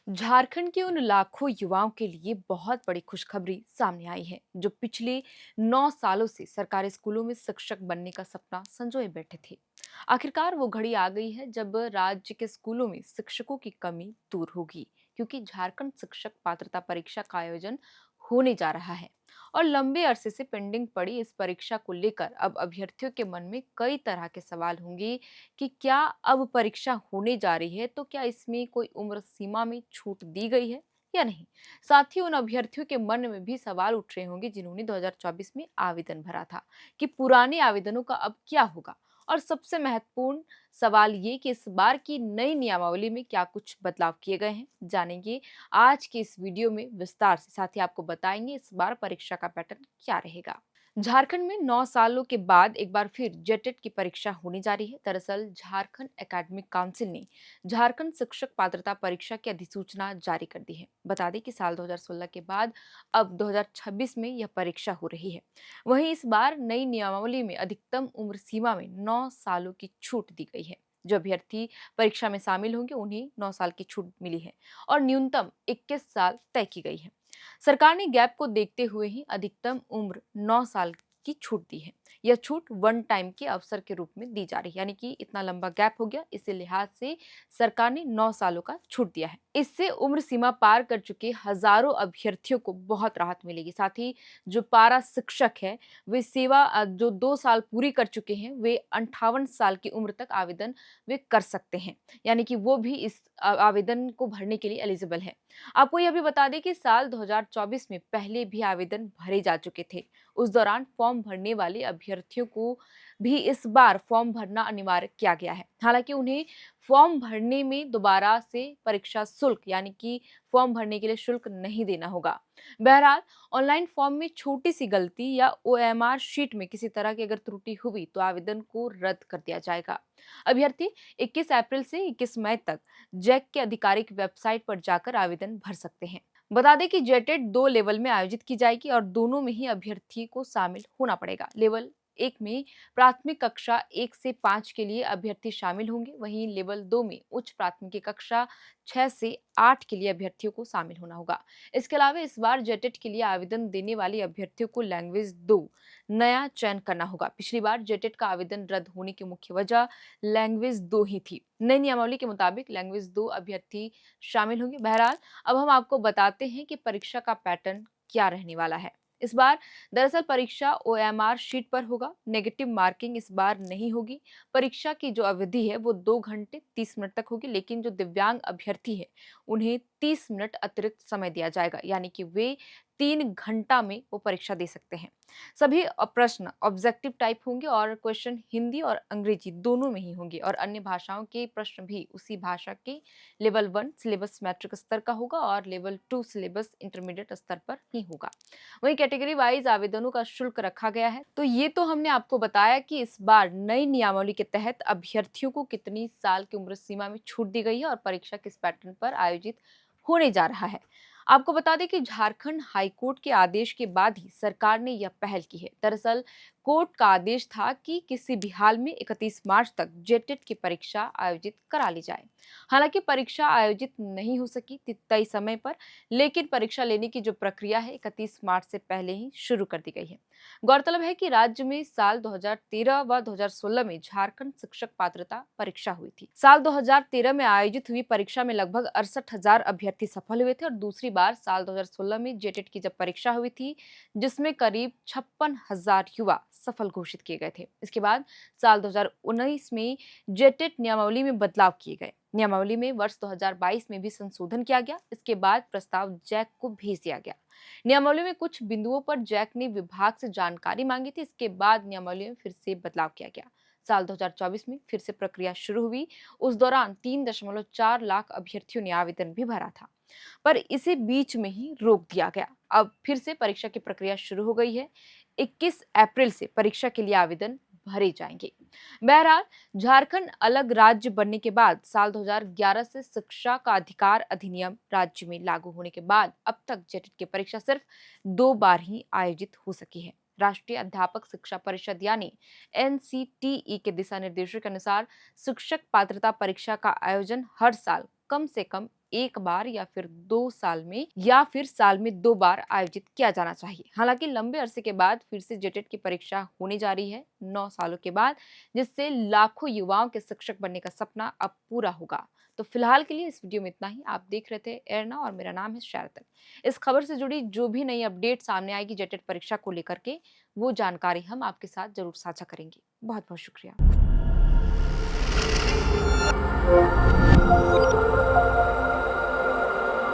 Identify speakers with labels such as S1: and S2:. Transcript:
S1: झारखंड के उन लाखों युवाओं के लिए बहुत बड़ी खुशखबरी सामने आई है जो पिछले 9 सालों से सरकारी स्कूलों में शिक्षक बनने का सपना संजोए बैठे थे। आखिरकार वो घड़ी आ गई है जब राज्य के स्कूलों में शिक्षकों की कमी दूर होगी, क्योंकि झारखंड शिक्षक पात्रता परीक्षा का आयोजन होने जा रहा है। और लंबे अरसे से पेंडिंग पड़ी इस परीक्षा को लेकर अब अभ्यर्थियों के मन में कई तरह के सवाल होंगे कि क्या अब परीक्षा होने जा रही है तो क्या इसमें कोई उम्र सीमा में छूट दी गई है या नहीं। साथ ही उन अभ्यर्थियों के मन में भी सवाल उठ रहे होंगे जिन्होंने 2024 में आवेदन भरा था कि पुराने आवेदनों का अब क्या होगा। और सबसे महत्वपूर्ण सवाल ये कि इस बार की नई नियमावली में क्या कुछ बदलाव किए गए हैं, जानेंगे आज के इस वीडियो में विस्तार से। साथ ही आपको बताएंगे इस बार परीक्षा का पैटर्न क्या रहेगा। झारखंड में 9 सालों के बाद एक बार फिर जेटेट की परीक्षा होने जा रही है। दरअसल झारखंड एकेडमिक काउंसिल ने झारखंड शिक्षक पात्रता परीक्षा की अधिसूचना जारी कर दी है। बता दें कि साल 2016 के बाद अब 2026 में यह परीक्षा हो रही है। वहीं इस बार नई नियमावली में अधिकतम उम्र सीमा में 9 सालों की छूट दी गई है। जो अभ्यर्थी परीक्षा में शामिल होंगे उन्हें 9 साल की छूट मिली है और न्यूनतम 21 साल तय की गई है। सरकार ने गैप को देखते हुए ही अधिकतम उम्र 9 साल की छूट दी है। यह छूट वन टाइम के अवसर के रूप में दी जा रही है, यानी कि इतना लंबा गैप हो गया, इसी लिहाज से सरकार ने 9 सालों का छूट दिया है। इससे उम्र सीमा पार कर चुके हजारों अभ्यर्थियों को बहुत राहत मिलेगी। साथ ही जो पारा शिक्षक है वे सेवा जो 2 साल पूरी कर चुके हैं वे 58 साल की उम्र तक आवेदन वे कर सकते हैं, यानी कि वो भी इस आवेदन को भरने के लिए एलिजिबल है। आपको यह भी बता दें कि साल 2024 में पहले भी आवेदन भरे जा चुके थे। उस दौरान फॉर्म भरने वाले अभ्यर्थियों को भी इस बार फॉर्म भरना अनिवार्य किया गया है। हालांकि उन्हें फॉर्म भरने में दोबारा से परीक्षा शुल्क, यानी कि फॉर्म भरने के लिए शुल्क नहीं देना होगा। बहरहाल ऑनलाइन फॉर्म में छोटी सी गलती या ओएमआर शीट में किसी तरह की अगर त्रुटि हुई तो आवेदन को रद्द कर दिया जाएगा। अभ्यर्थी 21 अप्रैल से 21 मई तक जैक के आधिकारिक वेबसाइट पर जाकर आवेदन भर सकते हैं। बता दें कि जेटेट 2 लेवल में आयोजित की जाएगी और दोनों में ही अभ्यर्थी को शामिल होना पड़ेगा। लेवल 1 में प्राथमिक कक्षा 1 से 5 के लिए अभ्यर्थी शामिल होंगे, वहीं लेवल 2 में उच्च प्राथमिक कक्षा 6 से 8 के लिए अभ्यर्थियों को शामिल होना होगा। इसके अलावा इस बार जेटेट के लिए आवेदन देने वाले अभ्यर्थियों को लैंग्वेज 2 नया चयन करना होगा। पिछली बार जेटेट का आवेदन रद्द होने की मुख्य वजह लैंग्वेज 2 ही थी। नई नियमावली के मुताबिक लैंग्वेज 2 अभ्यर्थी शामिल होंगे। बहरहाल अब हम आपको बताते हैं कि परीक्षा का पैटर्न क्या रहने वाला है। इस बार दरअसल परीक्षा ओएमआर शीट पर होगा। नेगेटिव मार्किंग इस बार नहीं होगी। परीक्षा की जो अवधि है वो 2 घंटे 30 मिनट तक होगी, लेकिन जो दिव्यांग अभ्यर्थी है उन्हें 30 मिनट अतिरिक्त समय दिया जाएगा, यानी कि वे 3 घंटा में वो परीक्षा दे सकते हैं। सभी प्रश्न ऑब्जेक्टिव टाइप होंगे और क्वेश्चन हिंदी और अंग्रेजी दोनों में ही होंगे और अन्य भाषाओं के प्रश्न भी उसी भाषा के लेवल 1 सिलेबस मैट्रिक स्तर का होगा और लेवल 2 सिलेबस इंटरमीडिएट स्तर पर ही होगा। वहीं कैटेगरी वाइज आवेदनों का शुल्क रखा गया है। तो ये तो हमने आपको बताया कि इस बार नई नियमावली के तहत अभ्यर्थियों को कितनी साल की उम्र सीमा में छूट दी गई है और परीक्षा किस पैटर्न पर आयोजित होने जा रहा है। आपको बता दें कि झारखंड हाईकोर्ट के आदेश के बाद ही सरकार ने यह पहल की है। दरअसल कोर्ट का आदेश था कि किसी भी हाल में 31 मार्च तक जेटेट की परीक्षा आयोजित करा ली जाए। हालांकि परीक्षा आयोजित नहीं हो सकी थी तय समय पर, लेकिन परीक्षा लेने की जो प्रक्रिया है 31 मार्च से पहले ही शुरू कर दी गई है। गौरतलब है कि राज्य में साल 2013 व 2016 में झारखंड शिक्षक पात्रता परीक्षा हुई थी। साल 2013 में आयोजित हुई परीक्षा में लगभग 68,000 अभ्यर्थी सफल हुए थे और दूसरी बार साल 2016 में जेटेट की जब परीक्षा हुई थी जिसमें करीब 56,000 युवा सफल घोषित किए गए थे। इसके बाद साल 2019 में जेटेट नियमावली में बदलाव किए गए। नियमावली में वर्ष 2022 में भी संशोधन किया गया। इसके बाद प्रस्ताव जैक को भेज दिया गया। नियमावली में कुछ बिंदुओं पर जैक ने विभाग से जानकारी मांगी थी। इसके बाद नियमावली में फिर से बदलाव किया गया। साल 2024 में फिर से प्रक्रिया शुरू हुई। उस दौरान 3.4 लाख अभ्यर्थियों ने आवेदन भी भरा था, पर इसे बीच में ही रोक दिया गया। अब फिर से परीक्षा की प्रक्रिया शुरू हो गई है। 21 अप्रैल से परीक्षा के लिए आवेदन भरे जाएंगे। बहरहाल झारखंड अलग राज्य बनने के बाद साल 2011 से शिक्षा का अधिकार अधिनियम राज्य में लागू होने के बाद अब तक जेटेट की परीक्षा सिर्फ 2 बार ही आयोजित हो सकी है। राष्ट्रीय अध्यापक शिक्षा परिषद यानी एनसीटीई के दिशा निर्देशों के अनुसार शिक्षक पात्रता परीक्षा का आयोजन हर साल कम से कम एक बार या फिर 2 साल में या फिर साल में 2 बार आयोजित किया जाना चाहिए। हालांकि लंबे अरसे के बाद फिर से जेटेट की परीक्षा होने जा रही है 9 सालों के बाद, जिससे लाखों युवाओं के शिक्षक बनने का सपना अब पूरा होगा। तो फिलहाल के लिए इस वीडियो में इतना ही। आप देख रहे थे एरना और मेरा नाम है शारदन। इस खबर से जुड़ी जो भी नई अपडेट सामने आएगी जेटेट परीक्षा को लेकर के, वो जानकारी हम आपके साथ जरूर साझा करेंगे। बहुत बहुत शुक्रिया।